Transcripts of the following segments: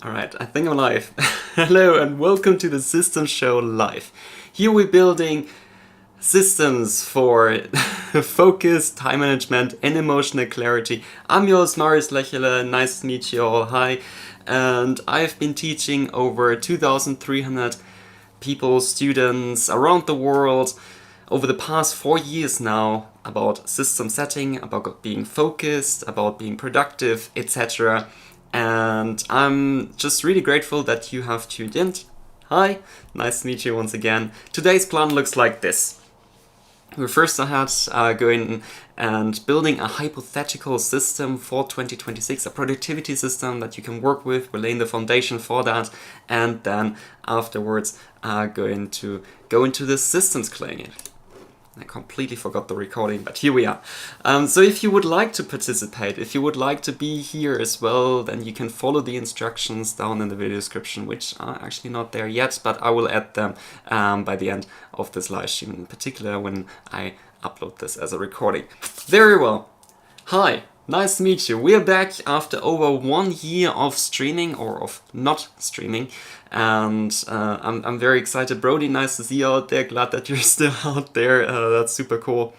Alright, I think I'm live. Hello and welcome to the System Show Live. Here we're building systems for focus, time management and emotional clarity. I'm your host Marius Lechele, nice to meet you all, hi. And I've been teaching over 2,300 people, students around the world over the past 4 years now about system setting, about being focused, about being productive, etc. And I'm just really grateful that you have tuned in. Hi, nice to meet you once again. Today's plan looks like this. We're first ahead going and building a hypothetical system for 2026, a productivity system that you can work with. We're laying the foundation for that, and then afterwards going to go into the systems cleaning. I completely forgot the recording, but here we are. So if you would like to participate, if you would like to be here as well, then you can follow the instructions down in the video description, which are actually not there yet, but I will add them by the end of this live stream, in particular when I upload this as a recording. Very well. Hi. Nice to meet you. We're back after over 1 year of streaming, or of not streaming, and I'm very excited. Brody, nice to see you out there. Glad that you're still out there. That's super cool.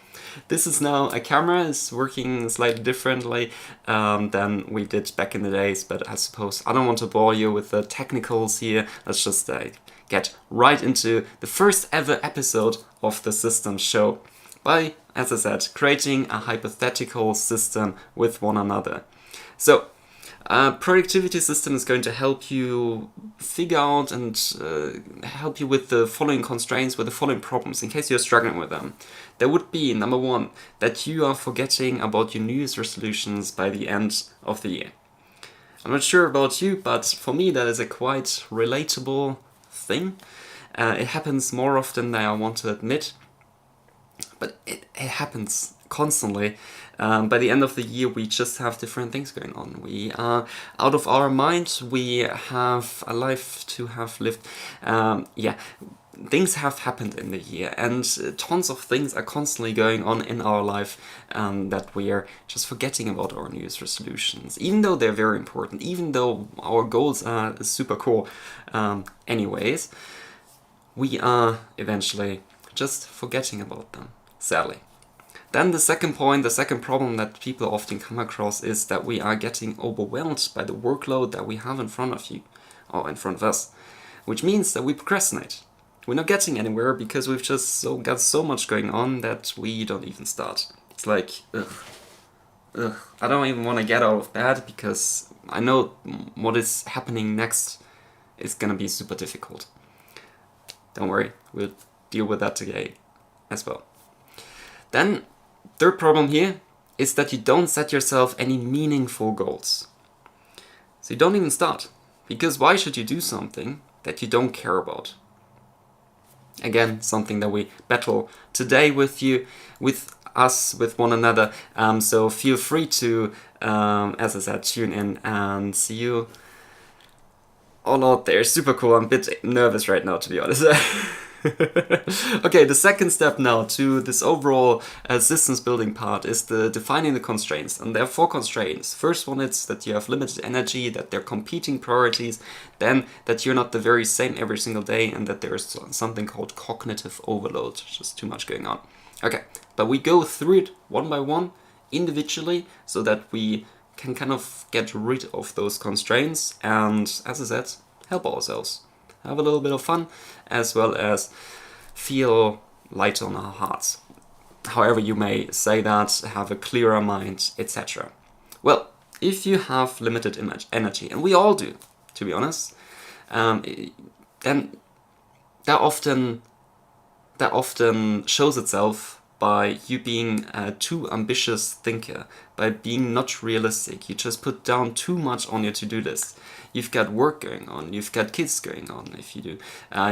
This is now a camera. It's working slightly differently than we did back in the days, but I suppose I don't want to bore you with the technicals here. Let's just get right into the first ever episode of the System Show. By, as I said, creating a hypothetical system with one another. So, a productivity system is going to help you figure out and help you with the following constraints, with the following problems, in case you're struggling with them. There would be, number one, that you are forgetting about your New Year's resolutions by the end of the year. I'm not sure about you, but for me that is a quite relatable thing. It happens more often than I want to admit. But it happens constantly. By the end of the year, we just have different things going on. We are out of our mind. We have a life to have lived. Things have happened in the year, and tons of things are constantly going on in our life that we are just forgetting about our New Year's resolutions, even though they're very important, even though our goals are super cool. Anyways, we are eventually just forgetting about them, sadly. Then the second point, the second problem that people often come across is that we are getting overwhelmed by the workload that we have in front of you, or in front of us, which means that we procrastinate. We're not getting anywhere because we've just got so much going on that we don't even start. It's like, I don't even want to get out of bed because I know what is happening next is gonna be super difficult. Don't worry, we'll deal with that today as well. Then, third problem here is that you don't set yourself any meaningful goals. So you don't even start. Because why should you do something that you don't care about? Again, something that we battle today with you, with us, with one another. So feel free to, as I said, tune in and see you all out there. Super cool. I'm a bit nervous right now, to be honest. Okay, the second step now to this overall systems building part is the defining the constraints. And there are 4 constraints. First one is that you have limited energy, that they're competing priorities, then that you're not the very same every single day, and that there's something called cognitive overload, just too much going on. Okay, but we go through it one by one, individually, so that we can kind of get rid of those constraints and, as I said, help ourselves. Have a little bit of fun, as well as feel light on our hearts. However you may say that, have a clearer mind, etc. Well, if you have limited energy, and we all do, to be honest, then that often shows itself by you being a too ambitious thinker, by being not realistic. You just put down too much on your to-do list. You've got work going on, you've got kids going on, if you do.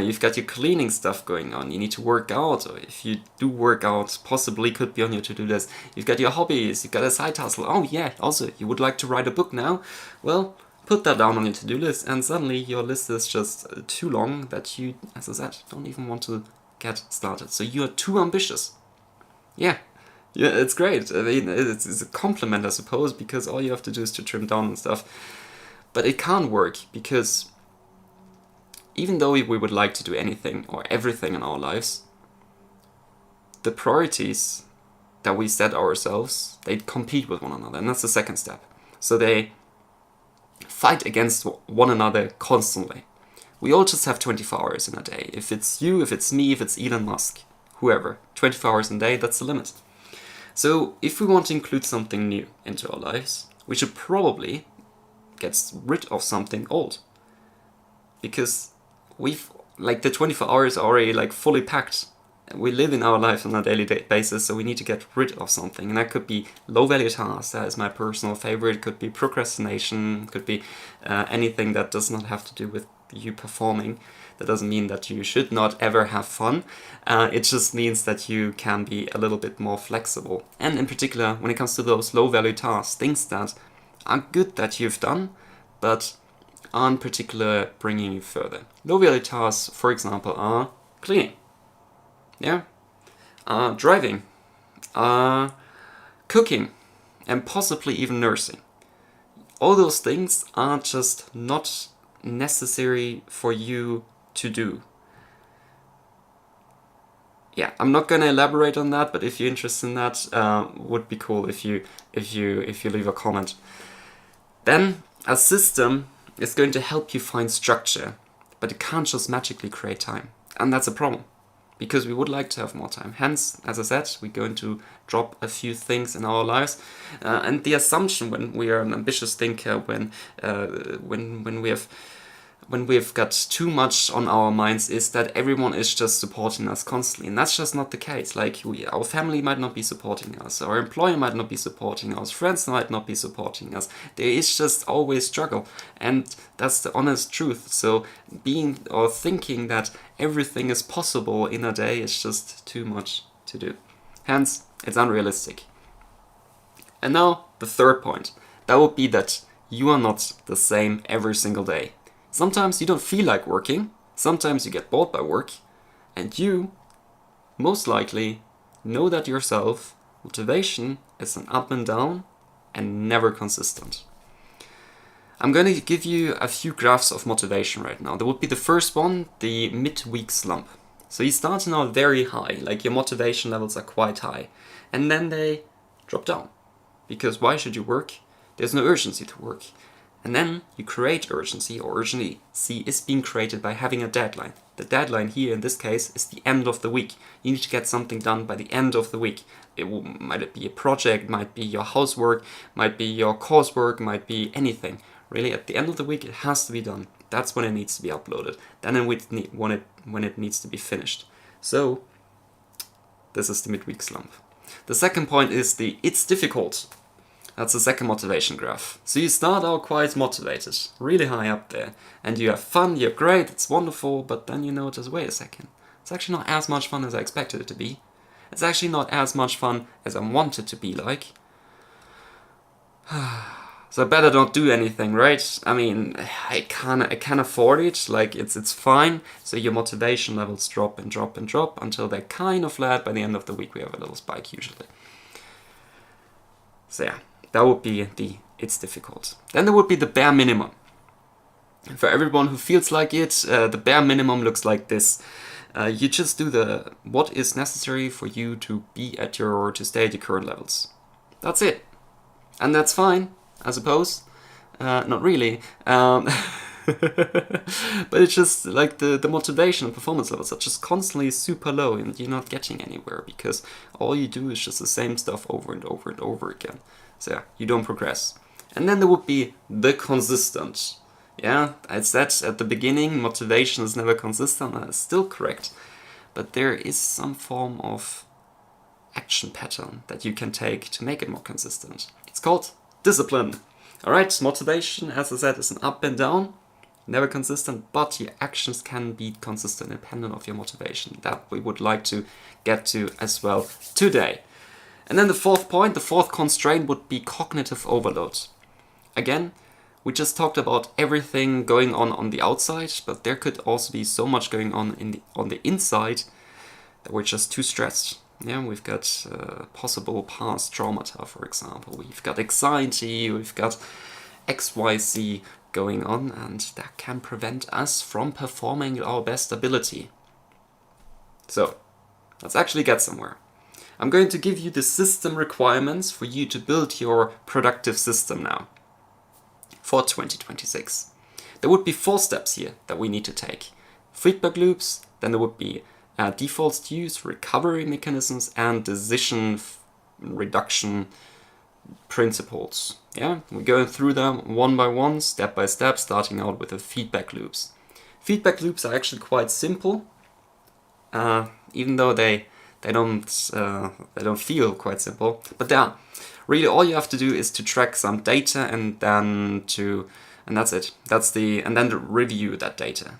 You've got your cleaning stuff going on, you need to work out, or if you do work out, possibly could be on your to-do list. You've got your hobbies, you've got a side hustle. Oh yeah, also, you would like to write a book now? Well, put that down on your to-do list, and suddenly your list is just too long that you, as I said, don't even want to get started. So you are too ambitious. Yeah, it's great. I mean, it's a compliment, I suppose, because all you have to do is to trim down and stuff. But it can't work because even though we would like to do anything or everything in our lives, the priorities that we set ourselves, they compete with one another, and that's the second step. So they fight against one another constantly. We all just have 24 hours in a day. If it's you, if it's me, if it's Elon Musk, whoever, 24 hours in a day, that's the limit. So if we want to include something new into our lives, we should probably get rid of something old. Because the 24 hours are already fully packed. We live in our life on a daily basis, so we need to get rid of something. And that could be low-value tasks, that is my personal favorite. It could be procrastination, it could be anything that does not have to do with you performing. That doesn't mean that you should not ever have fun. It just means that you can be a little bit more flexible. And in particular, when it comes to those low-value tasks, things that are good that you've done, but aren't particular bringing you further. Low-value tasks, for example, are cleaning. Yeah, driving, cooking, and possibly even nursing. All those things are just not necessary for you to do. Yeah, I'm not gonna elaborate on that, but if you're interested in that, would be cool if you leave a comment. Then a system is going to help you find structure, but it can't just magically create time, and that's a problem. Because we would like to have more time. Hence, as I said, we're going to drop a few things in our lives. And the assumption when we are an ambitious thinker, when we have got too much on our minds, is that everyone is just supporting us constantly. And that's just not the case. Our family might not be supporting us, our employer might not be supporting us, friends might not be supporting us. There is just always struggle. And that's the honest truth. So thinking that everything is possible in a day is just too much to do. Hence, it's unrealistic. And now, the third point. That would be that you are not the same every single day. Sometimes you don't feel like working, sometimes you get bored by work, and you, most likely, know that yourself. Motivation is an up and down and never consistent. I'm going to give you a few graphs of motivation right now. There would be the first one, the midweek slump. So you start now very high, your motivation levels are quite high, and then they drop down. Because why should you work? There's no urgency to work. And then you create urgency, or urgency is being created by having a deadline. The deadline here in this case is the end of the week. You need to get something done by the end of the week. Might be a project, might be your housework, might be your coursework, might be anything. Really, at the end of the week, it has to be done. That's when it needs to be uploaded. Then when it needs to be finished. So, this is the midweek slump. The second point is it's difficult. That's the second motivation graph. So you start out quite motivated, really high up there, and you have fun, you're great, it's wonderful, but then you notice, wait a second, it's actually not as much fun as I expected it to be. It's actually not as much fun as I want it to be like. So I better not do anything, right? I mean, I can afford it, it's fine. So your motivation levels drop and drop and drop until they're kind of flat. By the end of the week we have a little spike usually. So yeah. That would be it's difficult. Then there would be the bare minimum. For everyone who feels like it, the bare minimum looks like this. You just do what is necessary for you to stay at your current levels. That's it. And that's fine, I suppose. Not really. But it's just the motivation and performance levels are just constantly super low, and you're not getting anywhere because all you do is just the same stuff over and over and over again. So yeah, you don't progress. And then there would be the consistent. Yeah, I said at the beginning, motivation is never consistent. That is still correct. But there is some form of action pattern that you can take to make it more consistent. It's called discipline. Alright, motivation, as I said, is an up and down, never consistent, but your actions can be consistent independent of your motivation. That we would like to get to as well today. And then the fourth point, the fourth constraint would be cognitive overload. Again, we just talked about everything going on the outside, but there could also be so much going on on the inside that we're just too stressed. Yeah, we've got possible past traumata, for example. We've got anxiety, we've got XYZ going on, and that can prevent us from performing our best ability. So, let's actually get somewhere. I'm going to give you the system requirements for you to build your productive system now for 2026. There would be 4 steps here that we need to take. Feedback loops, then there would be defaults to use, recovery mechanisms, and decision reduction principles. Yeah, we're going through them one by one, step by step, starting out with the feedback loops. Feedback loops are actually quite simple, even though they don't feel quite simple, but they are. Really, all you have to do is to track some data and that's it. And then to review that data.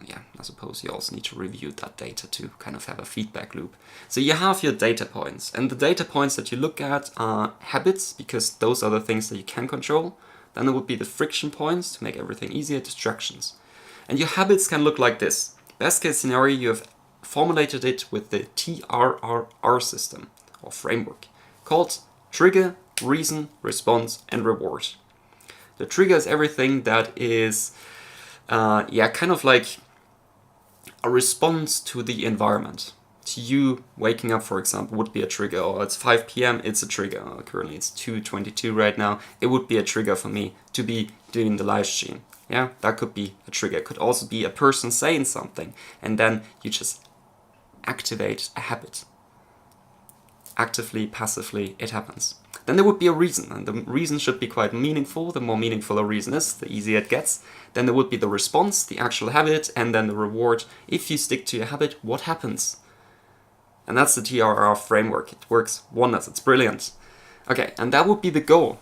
Yeah, I suppose you also need to review that data to kind of have a feedback loop. So you have your data points, and the data points that you look at are habits, because those are the things that you can control. Then there would be the friction points to make everything easier, distractions. And your habits can look like this. Best case scenario, you have formulated it with the TRRR system or framework called trigger, reason, response, and reward. The trigger is everything that is kind of like a response to the environment. To you, waking up, for example, would be a trigger. Or it's 5 p.m, it's a trigger. Currently it's 2:22 right now. It would be a trigger for me to be doing the live stream. Yeah, that could be a trigger. It could also be a person saying something, and then you just activate a habit. Actively, passively, it happens. Then there would be a reason, and the reason should be quite meaningful. The more meaningful a reason is, the easier it gets. Then there would be the response, the actual habit, and then the reward. If you stick to your habit, what happens? And that's the TRR framework. It works wonders, it's brilliant. Okay, and that would be the goal.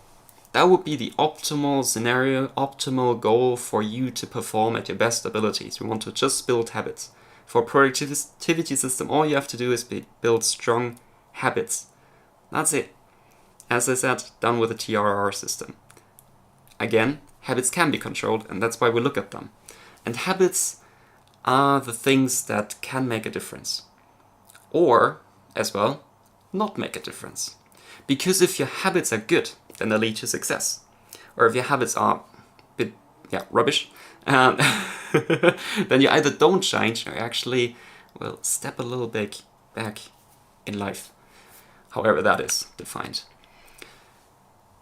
That would be the optimal scenario, optimal goal for you to perform at your best abilities. We want to just build habits. For a productivity system, all you have to do is build strong habits. That's it. As I said, done with the TRR system. Again, habits can be controlled, and that's why we look at them. And habits are the things that can make a difference. Or, as well, not make a difference. Because if your habits are good, then they lead to success. Or if your habits are a bit, rubbish, then you either don't change or actually, step a little bit back in life. However that is defined.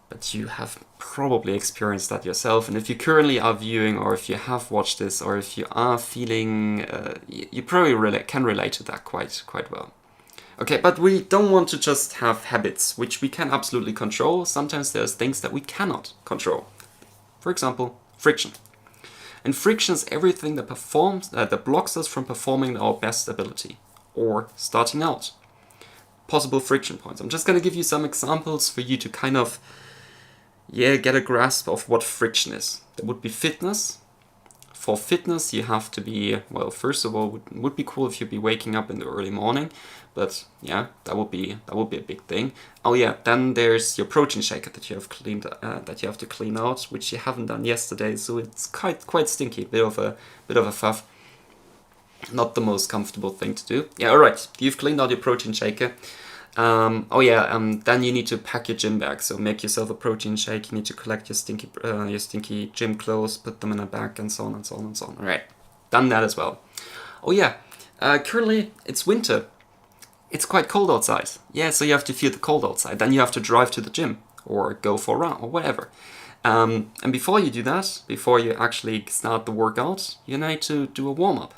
But you have probably experienced that yourself, and if you currently are viewing, or if you have watched this, or if you are feeling, you probably can relate to that quite well. Okay, but we don't want to just have habits, which we can absolutely control. Sometimes there's things that we cannot control. For example, friction. And friction is everything that that blocks us from performing our best ability, or starting out. Possible friction points. I'm just going to give you some examples for you to kind of get a grasp of what friction is. There would be fitness. For fitness, you have to be, first of all, it would be cool if you'd be waking up in the early morning, but yeah, that would be a big thing. Oh yeah, then there's your protein shaker that you have to clean out, which you haven't done yesterday, so it's quite stinky, bit of a fuff. Not the most comfortable thing to do. Yeah, alright, you've cleaned out your protein shaker. Then you need to pack your gym bag. So make yourself a protein shake. You need to collect your stinky gym clothes, put them in a bag, and so on and so on and so on. All right, done that as well. Oh yeah, currently it's winter. It's quite cold outside. Yeah, so you have to feel the cold outside. Then you have to drive to the gym or go for a run or whatever. And before you do that, before you actually start the workout, you need to do a warm up.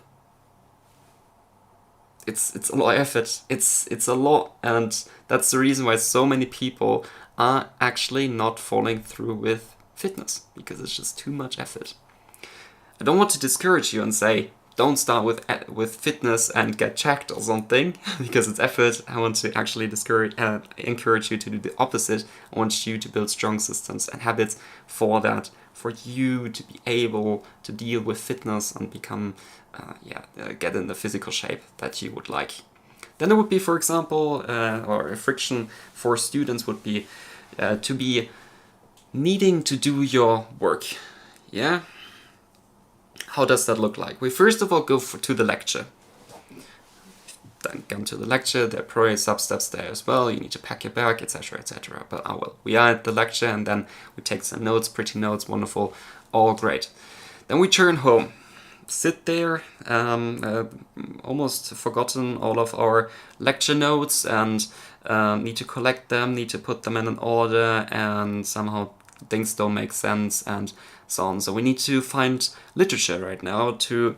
It's a lot of effort. It's a lot, and that's the reason why so many people are actually not following through with fitness, because it's just too much effort. I don't want to discourage you and say don't start with fitness and get checked or something because it's effort. I want to actually encourage you to do the opposite. I want you to build strong systems and habits for that, for you to be able to deal with fitness and become get in the physical shape that you would like. Then there would be, for example, or a friction for students would be to be needing to do your work. Yeah? How does that look like? We first of all go to the lecture. Then come to the lecture, there are probably sub-steps there as well. You need to pack your bag, etc., etc. But we are at the lecture, and then we take some notes, pretty notes, wonderful. All great. Then we turn home. Sit there, almost forgotten all of our lecture notes and need to collect them, need to put them in an order, and somehow things don't make sense and so on. So we need to find literature right now to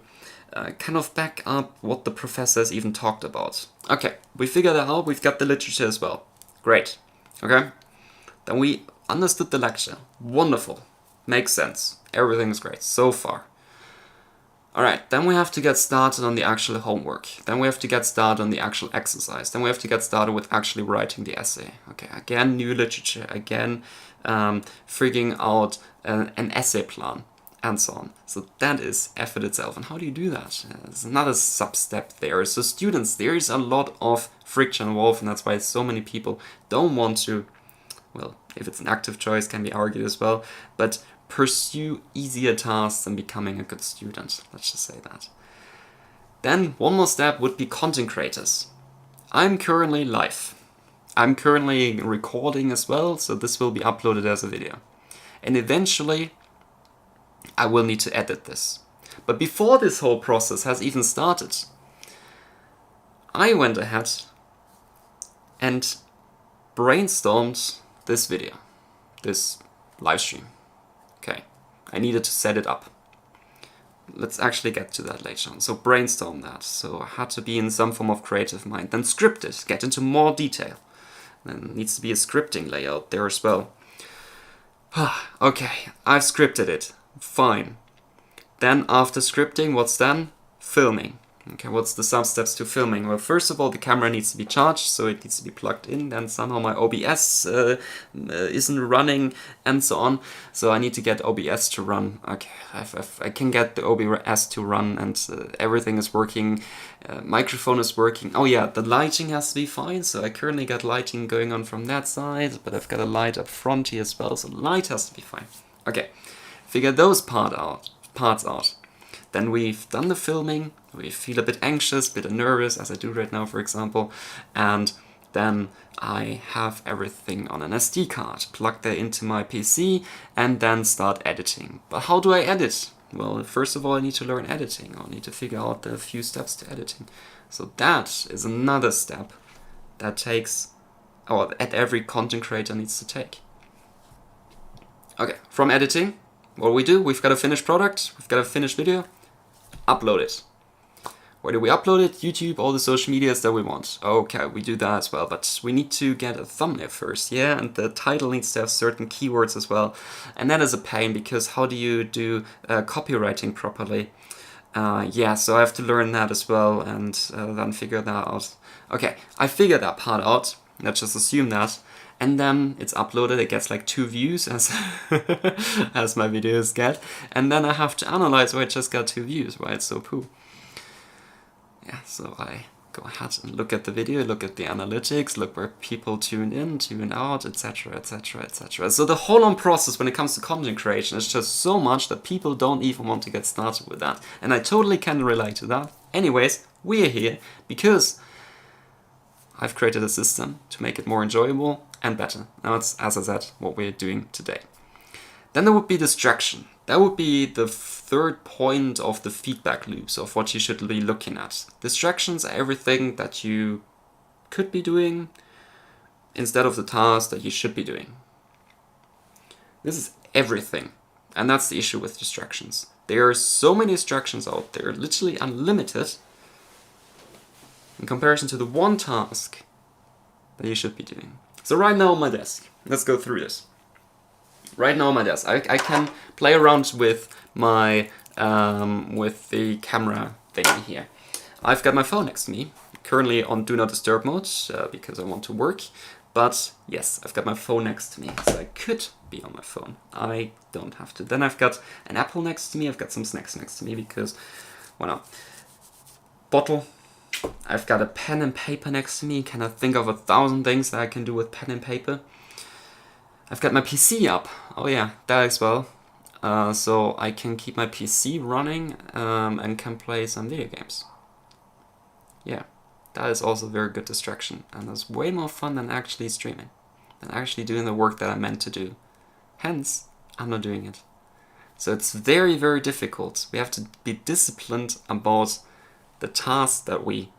kind of back up what the professors even talked about. Okay, we figured that out, we've got the literature as well. Great, okay? Then we understood the lecture. Wonderful, makes sense, everything's great so far. Alright, then we have to get started on the actual homework. Then we have to get started on the actual exercise. Then we have to get started with actually writing the essay. Okay, again, new literature. Again, figuring out an essay plan and so on. So that is effort itself. And how do you do that? There's another sub-step there. So students, there is a lot of friction involved, and that's why so many people don't want to, well, if it's an active choice, can be argued as well, but pursue easier tasks than becoming a good student. Let's just say that. Then one more step would be content creators. I'm currently live. I'm currently recording as well, so this will be uploaded as a video. And eventually, I will need to edit this. But before this whole process has even started, I went ahead and brainstormed this video, this live stream. Okay, I needed to set it up. Let's actually get to that later on. So brainstorm that. So I had to be in some form of creative mind. Then script it, get into more detail. Then needs to be a scripting layout there as well. Okay, I've scripted it. Fine. Then after scripting, what's then? Filming. Okay, what's the sub-steps to filming? Well, first of all, the camera needs to be charged, so it needs to be plugged in. Then somehow my OBS isn't running, and so on. So I need to get OBS to run. Okay, I can get the OBS to run, and everything is working. Microphone is working. Oh yeah, the lighting has to be fine. So I currently got lighting going on from that side, but I've got a light up front here as well. So light has to be fine. Okay, figure those parts out. Then we've done the filming, we feel a bit anxious, a bit nervous, as I do right now, for example, and then I have everything on an SD card, plug that into my PC, and then start editing. But how do I edit? Well, first of all, I need to learn editing. I need to figure out the few steps to editing. So that is another step that takes, or that every content creator needs to take. Okay, from editing, what do? We've got a finished product, we've got a finished video. Upload it. Where do we upload it? YouTube, all the social medias that we want. Okay, we do that as well, but we need to get a thumbnail first, yeah? And the title needs to have certain keywords as well. And that is a pain, because how do you do copywriting properly? Yeah, so I have to learn that as well, and then figure that out. Okay, I figured that part out. Let's just assume that. And then it's uploaded, it gets like 2 views as as my videos get. And then I have to analyze why it just got 2 views, why it's so poo. Yeah, so I go ahead and look at the video, look at the analytics, look where people tune in, tune out, etc, etc, etc. So the whole on process when it comes to content creation is just so much that people don't even want to get started with that. And I totally can relate to that. Anyways, we're here because I've created a system to make it more enjoyable and better. Now that's, as I said, what we're doing today. Then there would be distraction. That would be the third point of the feedback loops of what you should be looking at. Distractions are everything that you could be doing instead of the task that you should be doing. This is everything. And that's the issue with distractions. There are so many distractions out there, literally unlimited, in comparison to the one task that you should be doing. So right now on my desk, let's go through this. Right now on my desk, I can play around with my with the camera thingy here. I've got my phone next to me, currently on Do Not Disturb mode because I want to work. But yes, I've got my phone next to me, so I could be on my phone. I don't have to. Then I've got an apple next to me. I've got some snacks next to me because, well, no. Bottle. I've got a pen and paper next to me. Can I think of 1,000 things that I can do with pen and paper? I've got my PC up. Oh yeah, that as well. So I can keep my PC running and can play some video games. Yeah, that is also a very good distraction. And it's way more fun than actually streaming. Than actually doing the work that I meant to do. Hence, I'm not doing it. So it's very, very difficult. We have to be disciplined about the tasks that we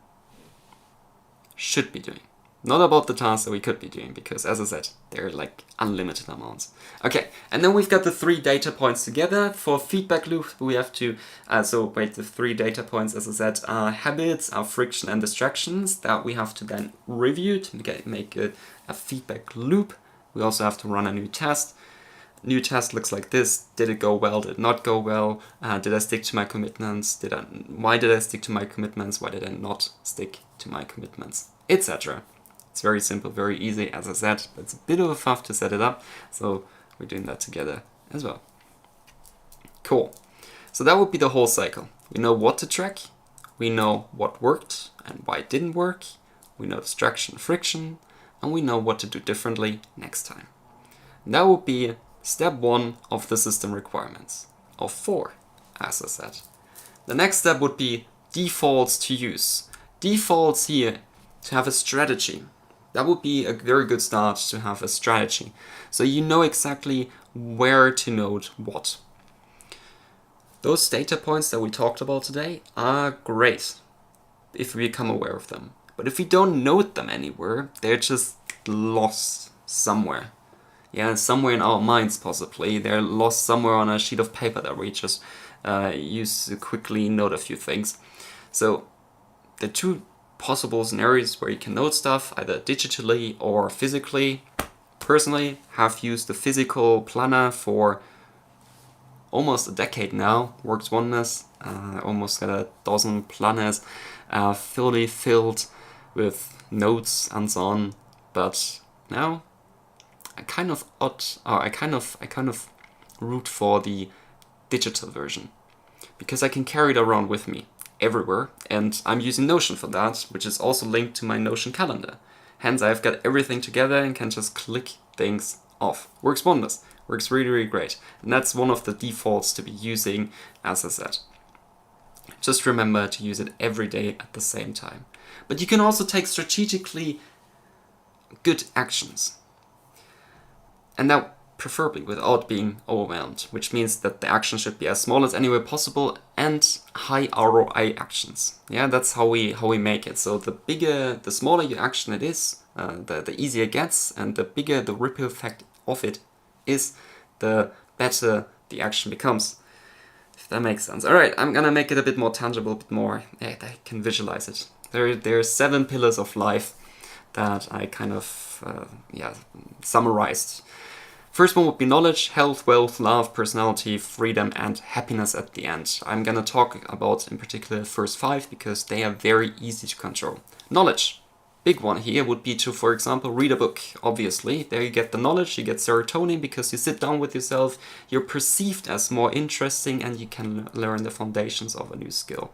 should be doing. Not about the tasks that we could be doing, because as I said, they're like unlimited amounts. Okay, and then we've got the 3 data points together. For feedback loop, we have to, the 3 data points, as I said, are habits, are friction and distractions that we have to then review to make a feedback loop. We also have to run a new test. New test looks like this. Did it go well? Did it not go well? Did I stick to my commitments? Why did I stick to my commitments? Why did I not stick to my commitments? Etc. It's very simple, very easy, as I said. It's a bit of a faff to set it up, so we're doing that together as well. Cool. So that would be the whole cycle. We know what to track. We know what worked and why it didn't work. We know distraction, friction, and we know what to do differently next time. And that would be step 1 of the system requirements, of 4, as I said. The next step would be defaults to use. Defaults here to have a strategy. That would be a very good start, to have a strategy. So you know exactly where to note what. Those data points that we talked about today are great if we become aware of them. But if we don't note them anywhere, they're just lost somewhere. Yeah, somewhere in our minds possibly. They're lost somewhere on a sheet of paper that we just use to quickly note a few things. So the 2 possible scenarios where you can note stuff, either digitally or physically. Personally, have used the physical planner for almost a decade now. Works wonders. Almost got a dozen planners fully filled with notes and so on. But now I kind of root for the digital version, because I can carry it around with me everywhere, and I'm using Notion for that, which is also linked to my Notion calendar. Hence, I've got everything together and can just click things off. Works wonders. Works really, really great. And that's one of the defaults to be using, as I said. Just remember to use it every day at the same time. But you can also take strategically good actions. And that preferably without being overwhelmed, which means that the action should be as small as anywhere possible and high ROI actions. Yeah, that's how we make it. So the smaller your action it is, the easier it gets, and the bigger the ripple effect of it is, the better the action becomes. If that makes sense. All right, I'm gonna make it a bit more tangible, a bit more. I can visualize it. There are 7 pillars of life that I kind of summarized. First one would be knowledge, health, wealth, love, personality, freedom, and happiness at the end. I'm gonna talk about in particular the first 5 because they are very easy to control. Knowledge. Big one here would be to, for example, read a book. Obviously, there you get the knowledge, you get serotonin because you sit down with yourself, you're perceived as more interesting, and you can learn the foundations of a new skill.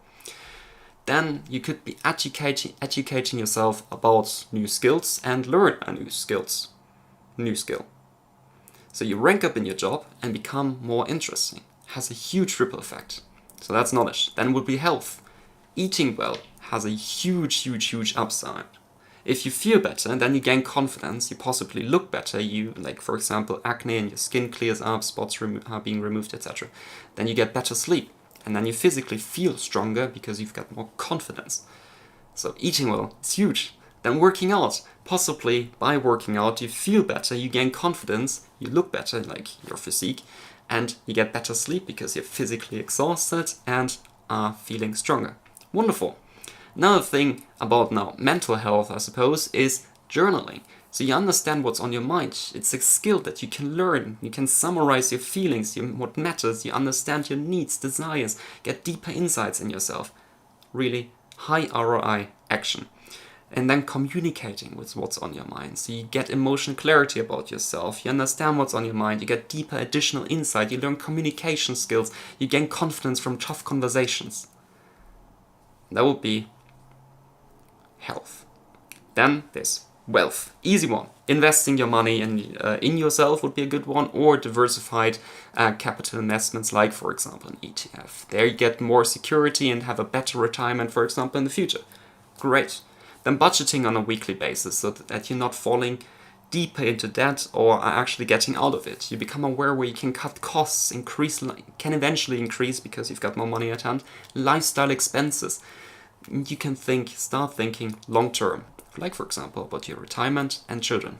Then you could be educating yourself about new skills and learn a new skill. So you rank up in your job and become more interesting. Has a huge ripple effect. So that's knowledge. Then would be health. Eating well has a huge upside. If you feel better, then you gain confidence, you possibly look better, you, like for example, acne and your skin clears up, spots are being removed, etc. Then you get better sleep. And then you physically feel stronger because you've got more confidence. So eating well is huge. Then working out. Possibly by working out you feel better, you gain confidence, you look better, like your physique, and you get better sleep because you're physically exhausted and are feeling stronger. Wonderful. Another thing about now mental health, I suppose, is journaling. So you understand what's on your mind. It's a skill that you can learn. You can summarize your feelings, what matters. You understand your needs, desires, get deeper insights in yourself. Really high ROI action. And then communicating with what's on your mind. So you get emotional clarity about yourself. You understand what's on your mind. You get deeper additional insight. You learn communication skills. You gain confidence from tough conversations. That would be health. Then there's wealth. Easy one. Investing your money in yourself would be a good one, or diversified capital investments like, for example, an ETF. There you get more security and have a better retirement, for example, in the future. Great. Then budgeting on a weekly basis so that you're not falling deeper into debt or are actually getting out of it. You become aware where you can cut costs, can eventually increase because you've got more money at hand, lifestyle expenses. You can start thinking long term, like for example about your retirement and children.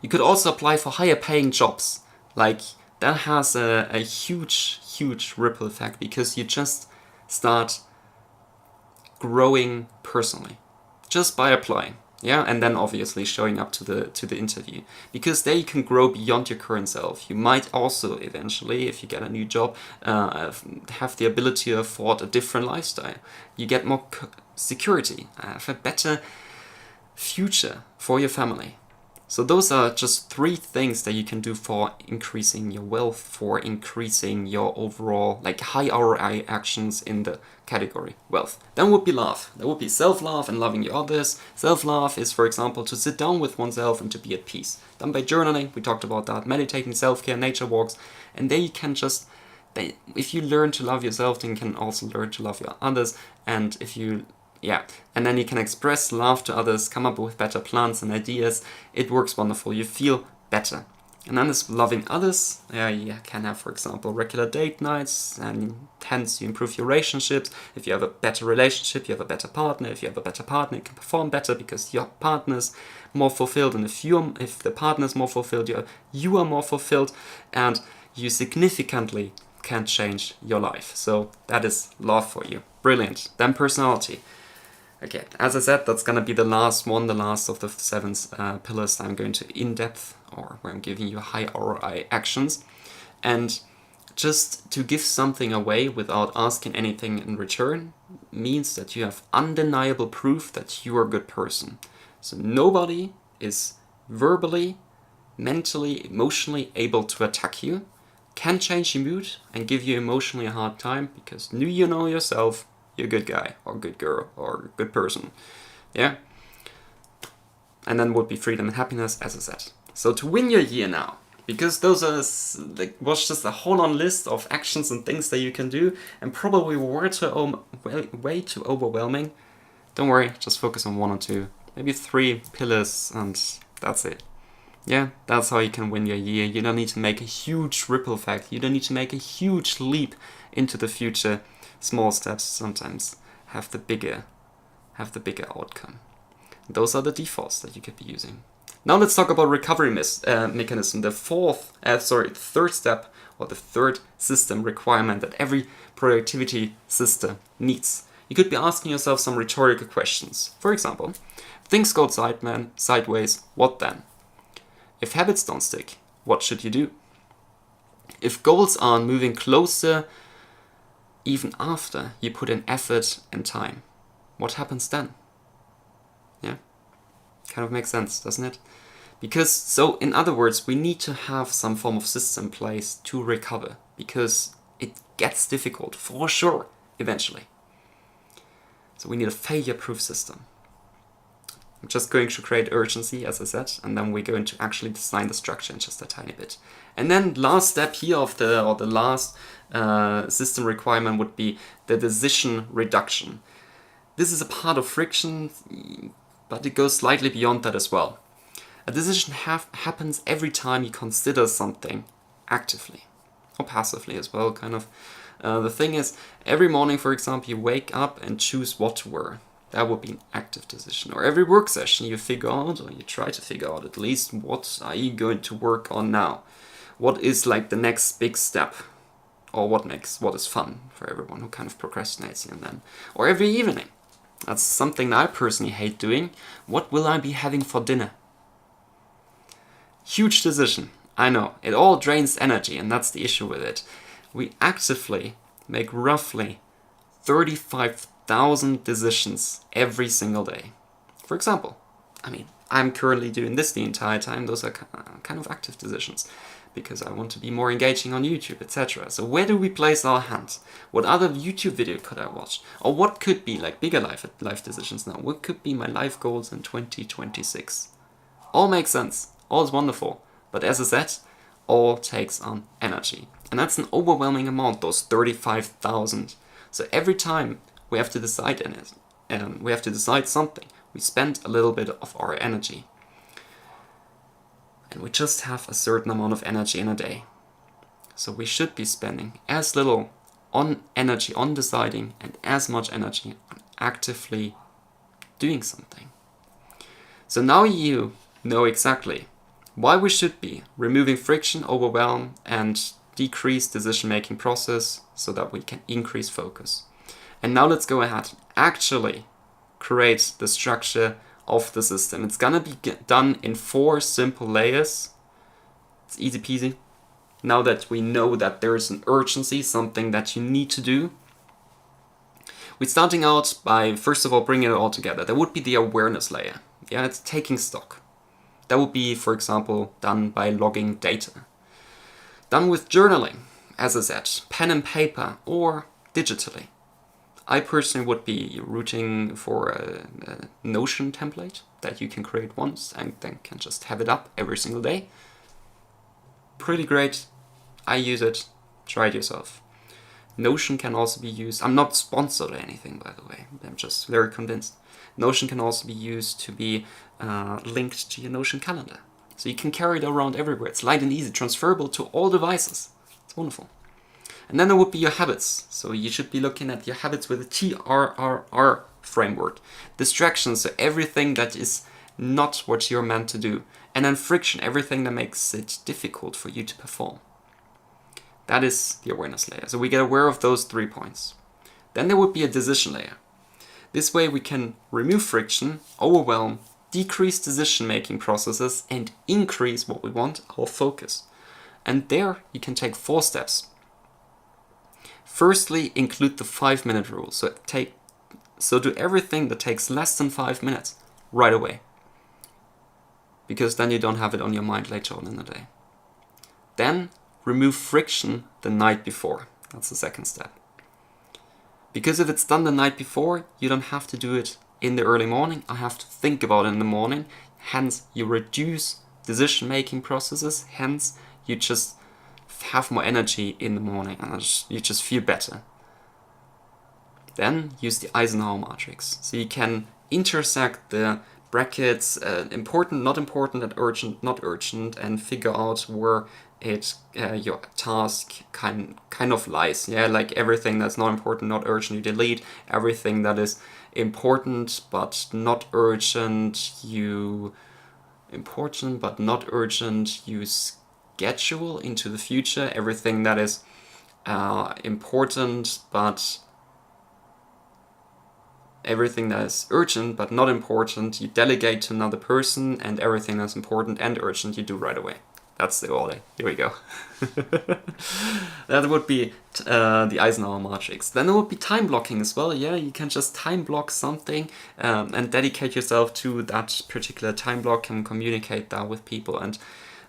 You could also apply for higher paying jobs. Like that has a huge ripple effect because you just start growing personally just by applying. Yeah, and then obviously showing up to the interview, because there you can grow beyond your current self. You might also eventually, if you get a new job, have the ability to afford a different lifestyle. You get more security, have a better future for your family. So those are just 3 things that you can do for increasing your wealth, for increasing your overall high ROI actions in the category wealth. Then would be love. There would be self-love and loving your others. Self-love is, for example, to sit down with oneself and to be at peace. Done by journaling, we talked about that, meditating, self-care, nature walks, and there you can if you learn to love yourself, then you can also learn to love your others, and and then you can express love to others, come up with better plans and ideas. It works wonderful. You feel better. And then there's loving others. You can have, for example, regular date nights, and hence you improve your relationships. If you have a better relationship, you have a better partner. If you have a better partner, you can perform better because your partner's more fulfilled. And if the partner's more fulfilled, you are more fulfilled, and you significantly can change your life. So that is love for you. Brilliant. Then personality. Okay, as I said, that's going to be the last of the 7 pillars I'm going to in-depth, or where I'm giving you high ROI actions. And just to give something away without asking anything in return means that you have undeniable proof that you are a good person. So nobody is verbally, mentally, emotionally able to attack you, can change your mood and give you emotionally a hard time, because you know yourself, you're a good guy or good girl or good person. Yeah? And then would be freedom and happiness, as I said. So to win your year now, because those are was just a whole on list of actions and things that you can do, and probably way too overwhelming. Don't worry, just focus on 1 or 2, maybe 3 pillars, and that's it. Yeah, that's how you can win your year. You don't need to make a huge ripple effect. You don't need to make a huge leap into the future. Small steps sometimes have the bigger outcome. Those are the defaults that you could be using. Now let's talk about recovery mechanism. The third step, or the third system requirement that every productivity system needs. You could be asking yourself some rhetorical questions. For example, things go sideways, what then? If habits don't stick, what should you do? If goals aren't moving closer even after you put in effort and time, what happens then? Yeah, kind of makes sense, doesn't it? So in other words, we need to have some form of system in place to recover, because it gets difficult for sure eventually. So we need a failure-proof system. I'm just going to create urgency, as I said, and then we're going to actually design the structure in just a tiny bit. And then last step here the last system requirement would be the decision reduction. This is a part of friction, but it goes slightly beyond that as well. A decision happens every time you consider something actively, or passively as well, kind of. The thing is, every morning, for example, you wake up and choose what to wear. That would be an active decision. Or every work session you figure out, or you try to figure out at least, what are you going to work on now? What is the next big step? Or what is fun for everyone who kind of procrastinates here and then. Or every evening. That's something that I personally hate doing. What will I be having for dinner? Huge decision. I know. It all drains energy, and that's the issue with it. We actively make roughly 35,000 decisions every single day. For example, I'm currently doing this the entire time. Those are kind of active decisions, because I want to be more engaging on YouTube, etc. So where do we place our hands? What other YouTube video could I watch? Or what could be bigger life decisions now? What could be my life goals in 2026? All makes sense. All is wonderful. But as I said, all takes on energy. And that's an overwhelming amount, those 35,000. So every time we have to decide something, we spend a little bit of our energy. And we just have a certain amount of energy in a day. So we should be spending as little on energy, on deciding, and as much energy on actively doing something. So now you know exactly why we should be removing friction, overwhelm, and decrease decision-making process so that we can increase focus. And now let's go ahead and actually create the structure of the system. It's gonna be done in 4 simple layers. It's easy peasy. Now that we know that there is an urgency, something that you need to do, we're starting out by, first of all, bringing it all together. There would be the awareness layer. Yeah, it's taking stock. That would be, for example, done by logging data. Done with journaling, as I said, pen and paper or digitally. I personally would be rooting for a Notion template that you can create once and then can just have it up every single day. Pretty great. I use it. Try it yourself. Notion can also be used. I'm not sponsored or anything, by the way. I'm just very convinced. Notion can also be used to be linked to your Notion calendar. So you can carry it around everywhere. It's light and easy, transferable to all devices. It's wonderful. And then there would be your habits. So you should be looking at your habits with a TRRR framework. Distractions, so everything that is not what you're meant to do. And then friction, everything that makes it difficult for you to perform. That is the awareness layer. So we get aware of those 3 points. Then there would be a decision layer. This way we can remove friction, overwhelm, decrease decision-making processes, and increase what we want, our focus. And there you can take 4 steps. Firstly, include the 5-minute rule. So do everything that takes less than 5 minutes right away. Because then you don't have it on your mind later on in the day. Then remove friction the night before. That's the second step. Because if it's done the night before, you don't have to do it in the early morning. I have to think about it in the morning. Hence, you reduce decision-making processes. Hence, you just have more energy in the morning and you just feel better. Then use the Eisenhower matrix. So you can intersect the brackets important, not important, and urgent, not urgent, and figure out where your task kind of lies. Yeah, like everything that's not important, not urgent, you delete. Everything that is important but not urgent, you schedule into the future. Everything that is important but everything that is urgent but not important, you delegate to another person, and everything that's important and urgent you do right away. That's the order. Here we go. That would be the Eisenhower matrix. Then there would be time blocking as well. Yeah, you can just time block something and dedicate yourself to that particular time block and communicate that with people. And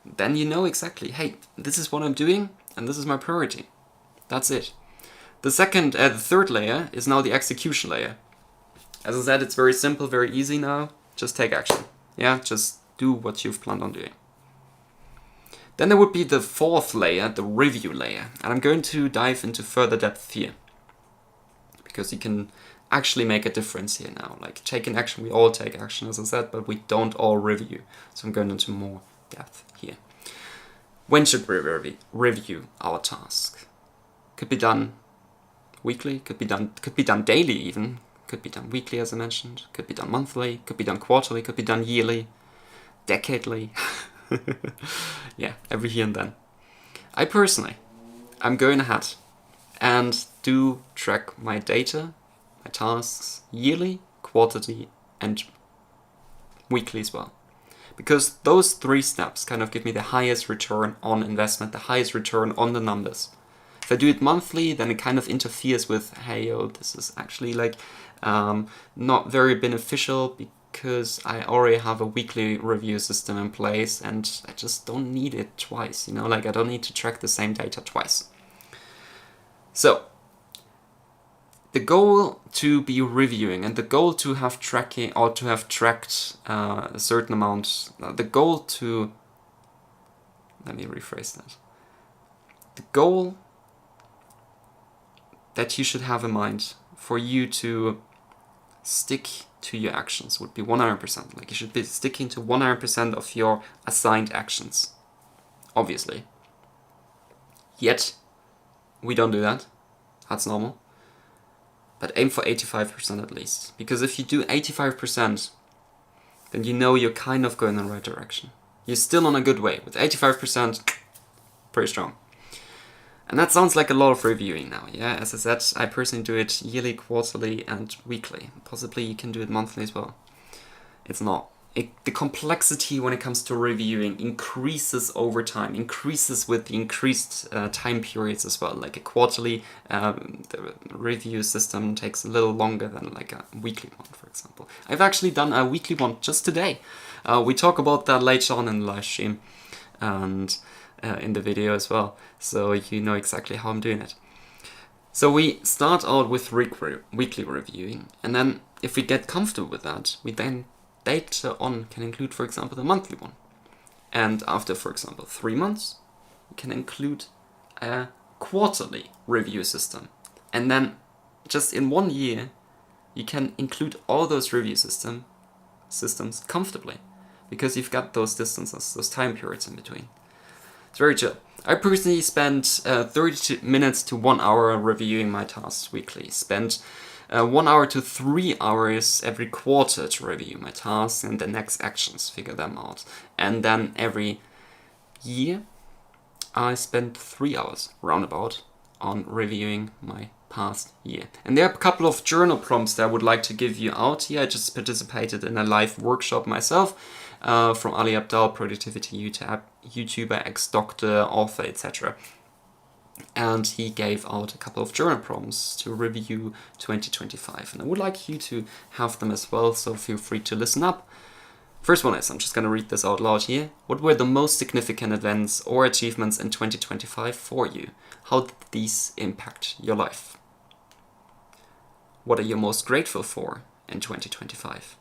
then you know exactly, hey, this is what I'm doing and this is my priority. That's it. The third layer is now the execution layer. As I said, it's very simple, very easy now. Just take action. Yeah, just do what you've planned on doing. Then there would be the 4th layer, the review layer. And I'm going to dive into further depth here. Because you can actually make a difference here now. Like taking action, we all take action, as I said, but we don't all review. So I'm going into more depth here. When should we review our task? Could be done weekly, could be done daily even. Could be done weekly, as I mentioned. Could be done monthly, could be done quarterly, could be done yearly, decadely. Yeah, every here and then. I personally, I'm going ahead and do track my data, my tasks, yearly, quarterly, and weekly as well. Because those 3 steps kind of give me the highest return on investment, the highest return on the numbers. If I do it monthly, then it kind of interferes with, hey, yo, this is actually like not very beneficial because I already have a weekly review system in place and I just don't need it twice, you know, like I don't need to track the same data twice. So, the goal to be reviewing and the goal to have tracking or to have tracked a certain amount, the goal to, let me rephrase that. The goal that you should have in mind for you to stick to your actions would be 100%. Like you should be sticking to 100% of your assigned actions, obviously. Yet, we don't do that. That's normal. But aim for 85% at least. Because if you do 85%, then you know you're kind of going in the right direction. You're still on a good way. With 85%, pretty strong. And that sounds like a lot of reviewing now, yeah? As I said, I personally do it yearly, quarterly, and weekly. Possibly you can do it monthly as well. It's not. The complexity when it comes to reviewing increases over time, increases with the increased time periods as well. Like a quarterly the review system takes a little longer than like a weekly one, for example. I've actually done a weekly one just today. We talk about that later on in the live stream and in the video as well, so you know exactly how I'm doing it. So we start out with weekly reviewing, and then if we get comfortable with that, we then later on can include, for example, the monthly one. And after, for example, 3 months, we can include a quarterly review system. And then just in 1 year, you can include all those review systems comfortably, because you've got those distances, those time periods in between. It's very chill. I personally spend 30 minutes to 1 hour reviewing my tasks weekly. Spend 1 hour to 3 hours every quarter to review my tasks and the next actions, figure them out. And then every year, I spend 3 hours, roundabout, on reviewing my past year. And there are a couple of journal prompts that I would like to give you out here. I just participated in a live workshop myself from Ali Abdaal, productivity YouTuber, ex-doctor, author, etc. And he gave out a couple of journal prompts to review 2025. And I would like you to have them as well, so feel free to listen up. First one is, I'm just going to read this out loud here. What were the most significant events or achievements in 2025 for you? How did these impact your life? What are you most grateful for in 2025?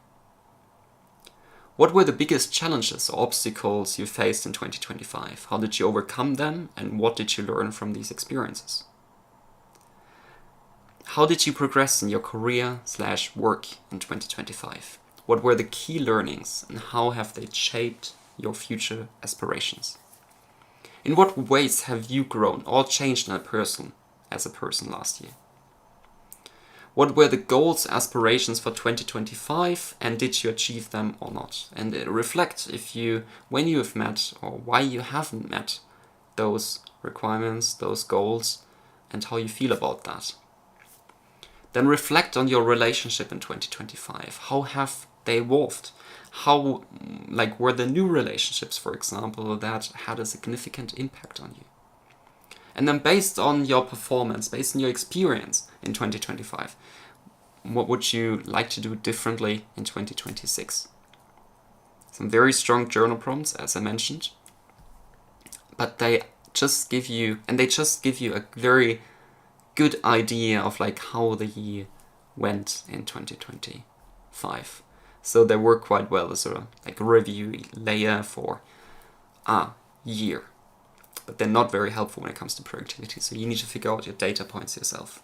What were the biggest challenges or obstacles you faced in 2025? How did you overcome them, and what did you learn from these experiences? How did you progress in your career/work in 2025? What were the key learnings, and how have they shaped your future aspirations? In what ways have you grown or changed as a person last year? What were the goals, aspirations for 2025, and did you achieve them or not? And reflect when you have met or why you haven't met those requirements, those goals, and how you feel about that. Then reflect on your relationship in 2025. How have they evolved? How, were the new relationships, for example, that had a significant impact on you? And then based on your performance, based on your experience in 2025, what would you like to do differently in 2026? Some very strong journal prompts, as I mentioned, but they just give you a very good idea of how the year went in 2025. So they work quite well as a review layer for a year. But they're not very helpful when it comes to productivity, so you need to figure out your data points yourself.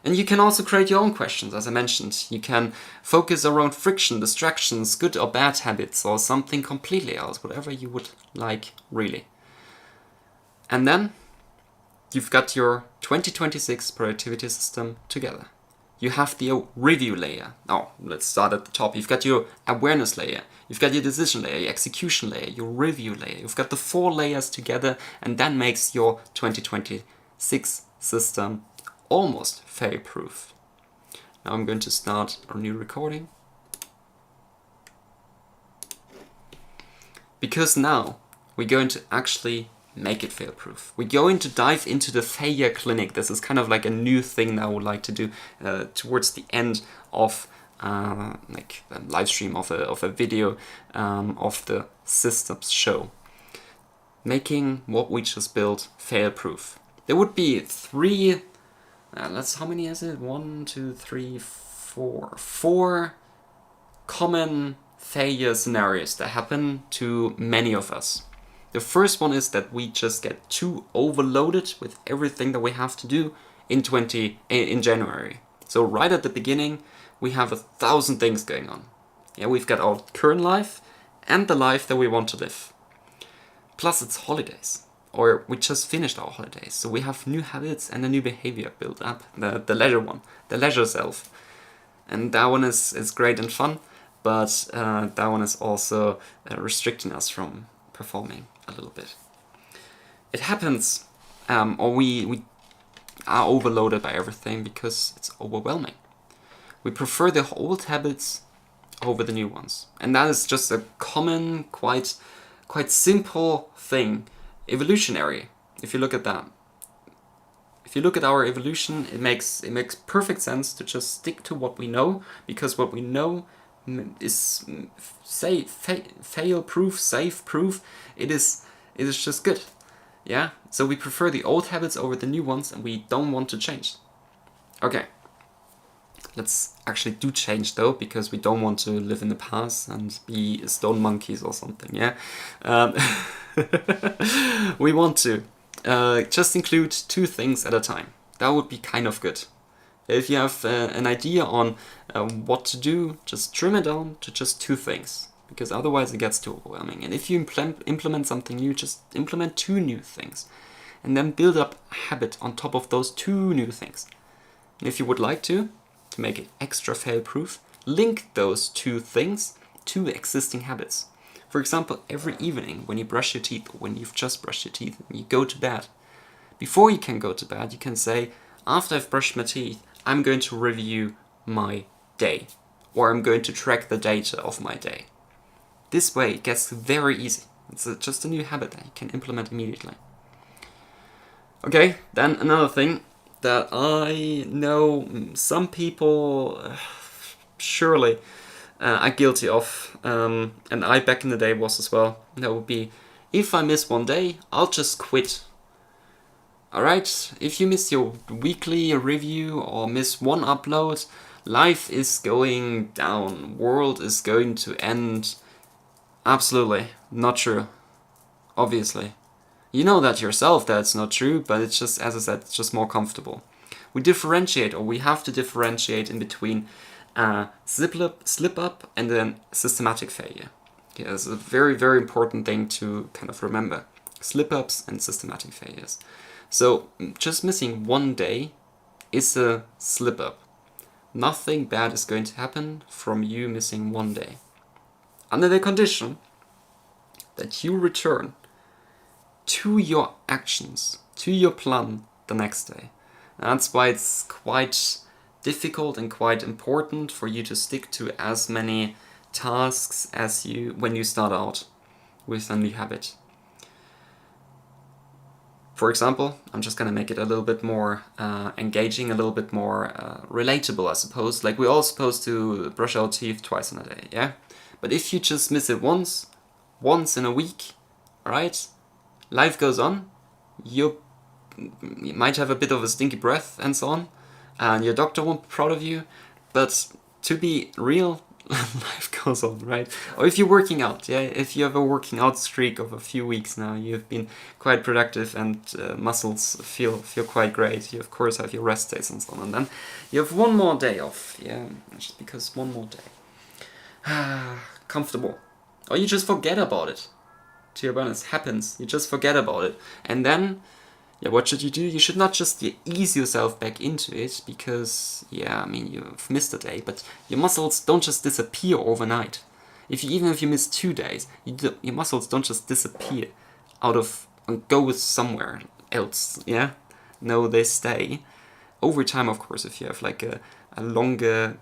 And you can also create your own questions, as I mentioned. You can focus around friction, distractions, good or bad habits, or something completely else, whatever you would like, really. And then you've got your 2026 productivity system together. You have the review layer. Oh, let's start at the top. You've got your awareness layer. You've got your decision layer, your execution layer, your review layer. You've got the 4 layers together, and that makes your 2026 system almost fail-proof. Now I'm going to start a new recording. Because now we're going to actually make it fail-proof. We're going to dive into the failure clinic. This is kind of like a new thing that I would like to do towards the end of a live stream of a video of the systems show. Making what we just built fail-proof. There would be 3, how many is it? 1, 2, 3, 4. 4 common failure scenarios that happen to many of us. The first one is that we just get too overloaded with everything that we have to do in January. So right at the beginning, we have 1,000 things going on. Yeah, we've got our current life and the life that we want to live. Plus it's holidays, or we just finished our holidays, so we have new habits and a new behavior built up, the leisure one, the leisure self. And that one is great and fun, but that one is also restricting us from performing a little bit. It happens, or we are overloaded by everything because it's overwhelming. We prefer the old habits over the new ones. And that is just a common, quite simple thing, evolutionary, if you look at that. If you look at our evolution, it makes perfect sense to just stick to what we know, because what we know is fail-proof, safe-proof. It is just good. Yeah? So we prefer the old habits over the new ones, and we don't want to change. Okay. Let's actually do change though, because we don't want to live in the past and be stone monkeys or something, yeah? We want to just include 2 things at a time. That would be kind of good. If you have an idea on what to do, just trim it down to just 2 things, because otherwise it gets too overwhelming. And if you implement something new, just implement 2 new things, and then build up a habit on top of those 2 new things. And if you would like to make it extra fail-proof, link those 2 things to existing habits. For example, every evening when you brush your teeth, or when you've just brushed your teeth and you go to bed, before you can go to bed, you can say, after I've brushed my teeth, I'm going to review my day, or I'm going to track the data of my day. This way it gets very easy. It's just a new habit that you can implement immediately. Okay, then another thing that I know some people surely are guilty of, and I back in the day was as well. That would be, if I miss one day, I'll just quit. Alright, if you miss your weekly review or miss one upload, life is going down, world is going to end. Absolutely not true, obviously. You know that yourself, that's not true, but it's just, as I said, it's just more comfortable. We differentiate, or we have to differentiate in between slip up and then systematic failure. Yeah, it's a very, very important thing to kind of remember. Slip-ups and systematic failures. So just missing one day is a slip-up. Nothing bad is going to happen from you missing one day, under the condition that you return to your actions, to your plan the next day. That's why it's quite difficult and quite important for you to stick to as many tasks as you when you start out with a new habit. For example, I'm just gonna make it a little bit more engaging, a little bit more relatable, I suppose. Like, we're all supposed to brush our teeth twice in a day, yeah? But if you just miss it once in a week, alright? Life goes on, you might have a bit of a stinky breath and so on, and your doctor won't be proud of you, but to be real, life goes on, right? Or if you're working out, yeah, if you have a working out streak of a few weeks now, you've been quite productive and muscles feel quite great, you of course have your rest days and so on, and then you have one more day off, yeah, just because one more day. Comfortable. Or you just forget about it. To be honest, happens. You just forget about it. And then, yeah, what should you do? You should not just ease yourself back into it, because, yeah, I mean, you've missed a day, but your muscles don't just disappear overnight. Even if you miss 2 days, your muscles don't just disappear out of and go somewhere else, yeah? No, they stay. Over time, of course, if you have like a longer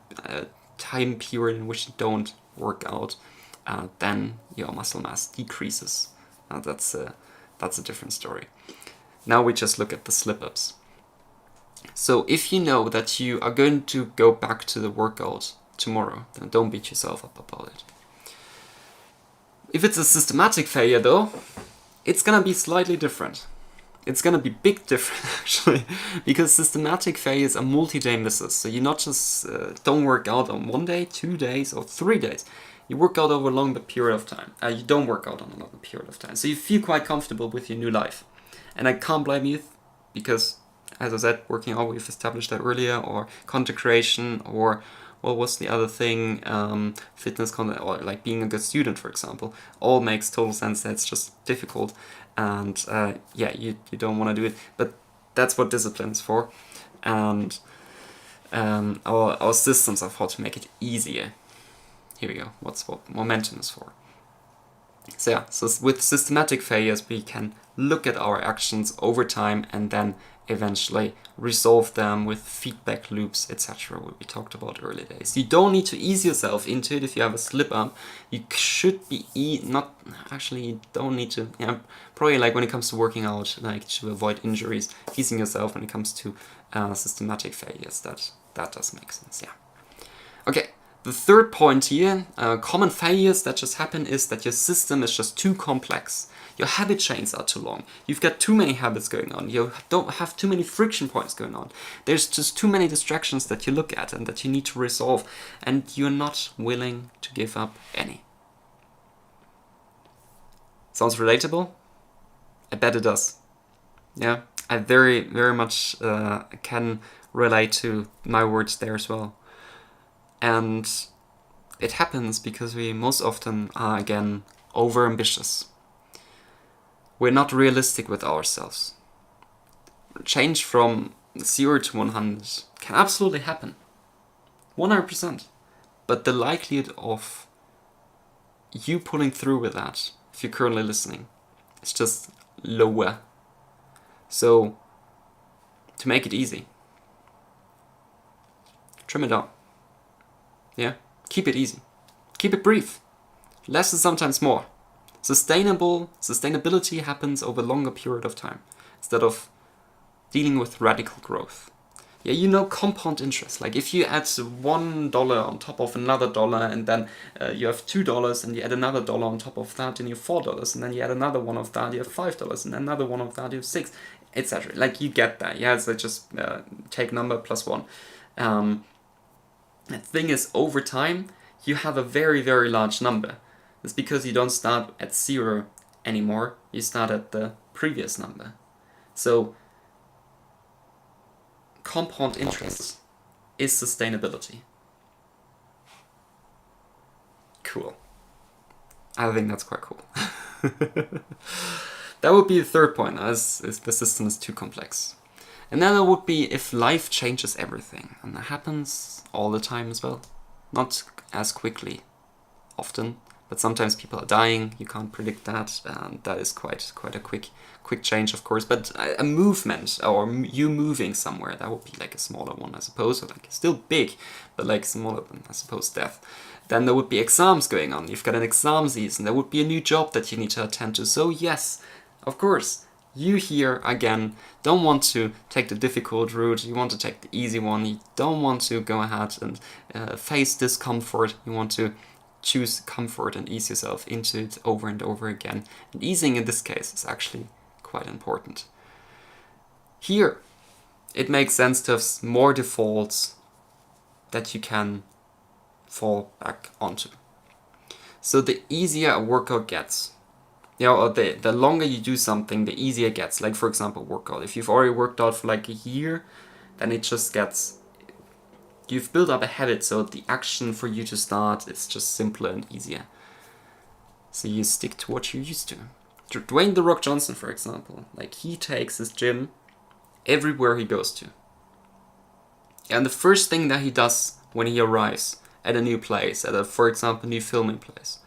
time period in which you don't work out, then your muscle mass decreases. That's a different story. Now we just look at the slip-ups. So if you know that you are going to go back to the workout tomorrow, then don't beat yourself up about it. If it's a systematic failure though, it's gonna be slightly different. It's gonna be big different actually, because systematic failures are multi-day misses. So you not just don't work out on 1 day, 2 days, or 3 days. You work out over a longer period of time. You don't work out on a longer period of time. So you feel quite comfortable with your new life. And I can't blame you, because, as I said, working out, we've established that earlier, or content creation, or what was the other thing, fitness content, or like being a good student, for example, all makes total sense. That's just difficult, and yeah, you don't want to do it, but that's what discipline is for, and our systems of how to make it easier. Here we go, what momentum is for. So yeah, so with systematic failures, we can look at our actions over time and then eventually resolve them with feedback loops, etc., what we talked about earlier days. You don't need to ease yourself into it if you have a slip up. You should be you don't need to, yeah, probably like when it comes to working out, like to avoid injuries, easing yourself when it comes to systematic failures, that does make sense, yeah. Okay. The third point here, common failures that just happen is that your system is just too complex. Your habit chains are too long. You've got too many habits going on. You don't have too many friction points going on. There's just too many distractions that you look at and that you need to resolve, and you're not willing to give up any. Sounds relatable? I bet it does. Yeah, I very, very much can relate to my words there as well. And it happens because we most often are, again, overambitious. We're not realistic with ourselves. Change from 0 to 100 can absolutely happen. 100%. But the likelihood of you pulling through with that, if you're currently listening, is just lower. So, to make it easy, trim it down. Yeah, keep it easy. Keep it brief. Less is sometimes more. Sustainability happens over a longer period of time instead of dealing with radical growth. Yeah, you know, compound interest. Like if you add $1 on top of another dollar, and then you have $2, and you add another dollar on top of that, and you have $4, and then you add another one of that, you have $5, and another one of that, you have $6, etc. Like you get that. Yeah, so just take number plus 1. The thing is, over time, you have a very, very large number. It's because you don't start at 0 anymore, you start at the previous number. So, compound interest is sustainability. Cool. I think that's quite cool. That would be the third point, as the system is too complex. Another would be if life changes everything, and that happens all the time as well. Not as quickly, often, but sometimes people are dying, you can't predict that, and that is quite a quick change, of course. But a movement, or you moving somewhere, that would be like a smaller one, I suppose, or like still big, but like smaller than, I suppose, death. Then there would be exams going on, you've got an exam season, there would be a new job that you need to attend to, so yes, of course, you here, again, don't want to take the difficult route, you want to take the easy one, you don't want to go ahead and face discomfort, you want to choose comfort and ease yourself into it over and over again. And easing in this case is actually quite important. Here, it makes sense to have more defaults that you can fall back onto. So the easier a workout gets, you know, or the longer you do something, the easier it gets. Like, for example, workout. If you've already worked out for like a year, then it just gets... You've built up a habit, so the action for you to start is just simpler and easier. So you stick to what you're used to. Dwayne "The Rock" Johnson, for example, like he takes his gym everywhere he goes to. And the first thing that he does when he arrives at a new place, at a, for example, new filming place,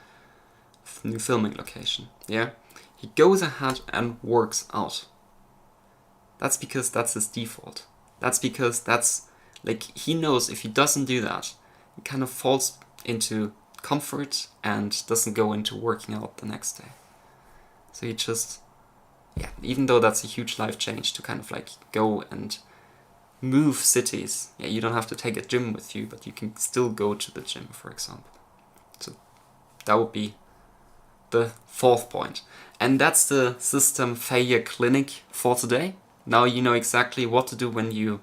new filming location, yeah, he goes ahead and works out. That's because that's his default. That's because that's, like, he knows if he doesn't do that, he kind of falls into comfort and doesn't go into working out the next day. So he just, yeah, even though that's a huge life change to kind of like go and move cities, yeah, you don't have to take a gym with you, but you can still go to the gym, for example. So that would be the fourth point. And that's the system failure clinic for today. Now you know exactly what to do when you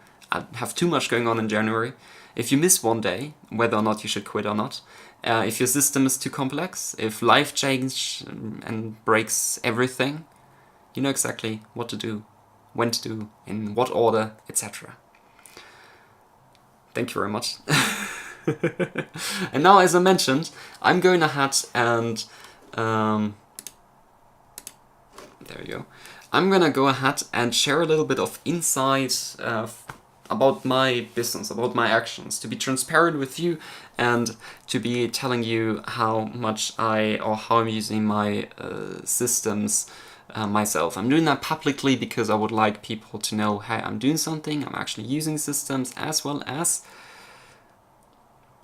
have too much going on in January. If you miss one day, whether or not you should quit or not. If your system is too complex, if life change and breaks everything, you know exactly what to do, when to do, in what order, etc. Thank you very much. And now, as I mentioned, I'm going ahead and there you go. I'm gonna go ahead and share a little bit of insight about my business, about my actions, to be transparent with you and to be telling you how much how I'm using my systems myself. I'm doing that publicly because I would like people to know, hey, I'm doing something, I'm actually using systems, as well as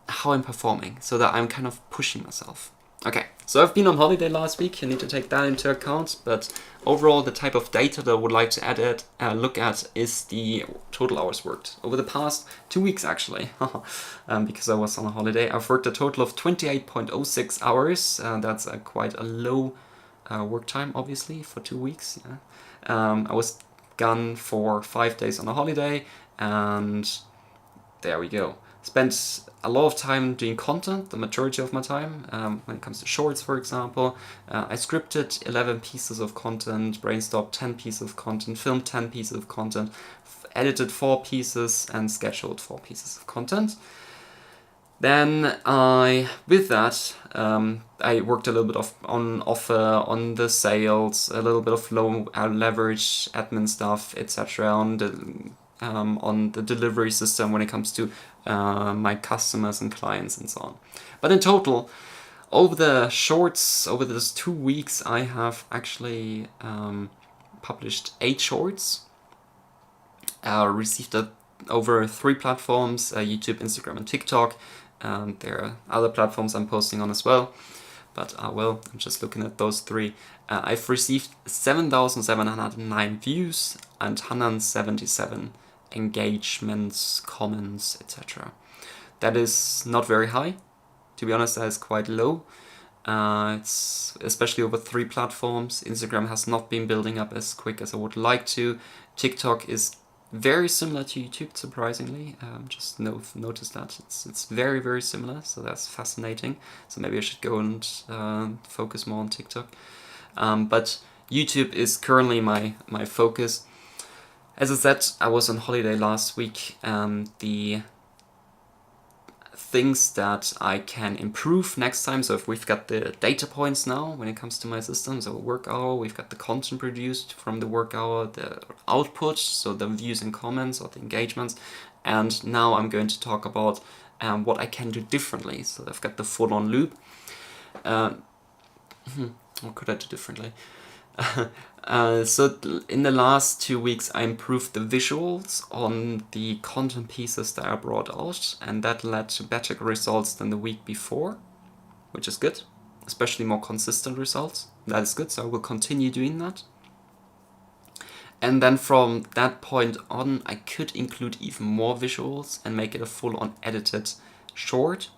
how I'm performing, so that I'm kind of pushing myself. Okay, so I've been on holiday last week, you need to take that into account, but overall the type of data that I would like to look at is the total hours worked. Over the past 2 weeks actually, because I was on a holiday, I've worked a total of 28.06 hours, that's quite a low work time obviously for 2 weeks. Yeah. I was gone for 5 days on a holiday, and there we go. Spent a lot of time doing content, the majority of my time, when it comes to shorts, for example. I scripted 11 pieces of content, brainstormed 10 pieces of content, filmed 10 pieces of content, edited 4 pieces, and scheduled 4 pieces of content. Then with that, I worked a little bit on offer, on the sales, a little bit of low leverage admin stuff, etc. On the delivery system when it comes to my customers and clients and so on. But in total, over those 2 weeks, I have actually published 8 shorts, received over 3 platforms, YouTube, Instagram, and TikTok. There are other platforms I'm posting on as well, but I'm just looking at those 3. I've received 7,709 views and 177 engagements, comments, etc. That is not very high. To be honest, that is quite low. It's especially over 3 platforms. Instagram has not been building up as quick as I would like to. TikTok is very similar to YouTube, surprisingly. Just notice that it's very, very similar, so that's fascinating. So maybe I should go and focus more on TikTok. But YouTube is currently my focus. As I said, I was on holiday last week. The things that I can improve next time, so if we've got the data points now when it comes to my system, so work hour, we've got the content produced from the work hour, the output, so the views and comments or the engagements, and now I'm going to talk about what I can do differently. So I've got the full-on loop. What could I do differently? So in the last 2 weeks, I improved the visuals on the content pieces that I brought out, and that led to better results than the week before, which is good, especially more consistent results. That is good, so I will continue doing that. And then from that point on, I could include even more visuals and make it a full-on edited short.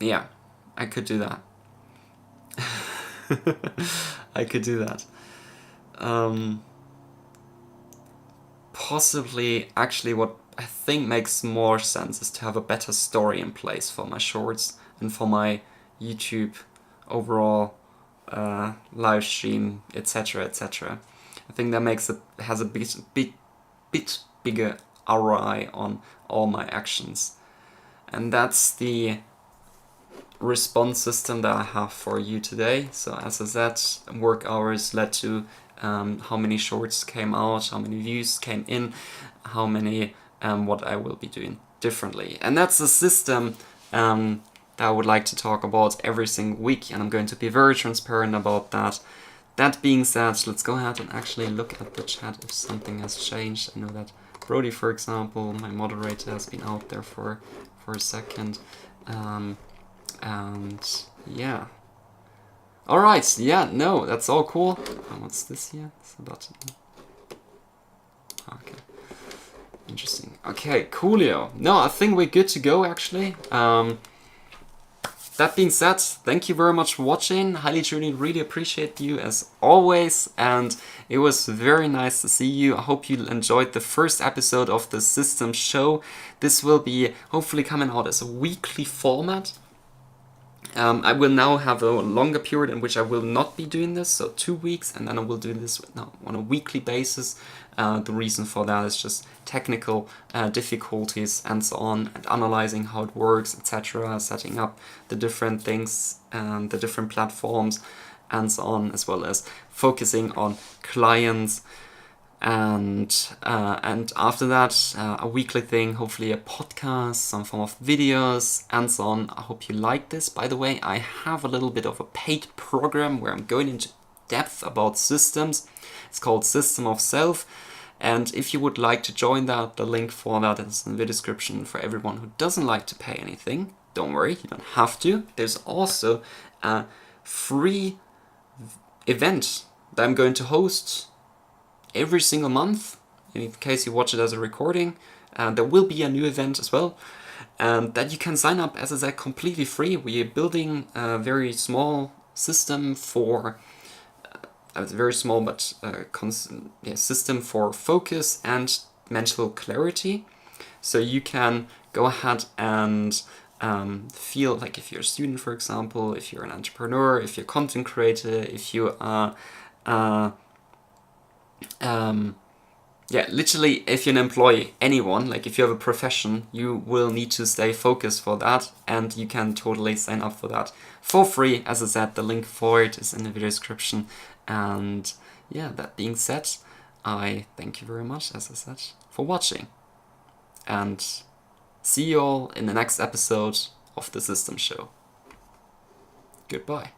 Yeah, I could do that. I could do that. Possibly, actually, what I think makes more sense is to have a better story in place for my shorts and for my YouTube overall live stream, etc., etc. I think that has a bit bigger ROI on all my actions, and that's the response system that I have for you today. So as I said, work hours led to how many shorts came out, how many views came in, how many what I will be doing differently. And that's the system that I would like to talk about every single week, and I'm going to be very transparent about that. That being said, let's go ahead and actually look at the chat if something has changed. I know that Brody, for example, my moderator, has been out there for a second. And yeah. Alright, yeah, no, that's all cool. What's this here? It's a button. Okay. Interesting. Okay, coolio. No, I think we're good to go, actually. That being said, thank you very much for watching. Highly, truly, really appreciate you as always, and it was very nice to see you. I hope you enjoyed the first episode of the System Show. This will be hopefully coming out as a weekly format. I will now have a longer period in which I will not be doing this, so 2 weeks, and then I will do this on a weekly basis, The reason for that is just technical difficulties and so on, and analyzing how it works, etc., setting up the different things, the different platforms, and so on, as well as focusing on clients. And after that, a weekly thing, hopefully a podcast, some form of videos, and so on. I hope you like this. By the way, I have a little bit of a paid program where I'm going into depth about systems. It's called System of Self. And if you would like to join that, the link for that is in the description for everyone who doesn't like to pay anything. Don't worry, you don't have to. There's also a free event that I'm going to host every single month. In case you watch it as a recording, there will be a new event as well, that you can sign up, as I said, completely free. We are building a very small system for it's very small, but system for focus and mental clarity. So you can go ahead and feel like, if you're a student, for example, if you're an entrepreneur, if you're a content creator, if you are literally, if you're an employee, anyone, like if you have a profession, you will need to stay focused for that, and you can totally sign up for that for free. As I said, the link for it is in the video description. And yeah, that being said, I thank you very much, as I said, for watching, and see you all in the next episode of The System Show. Goodbye.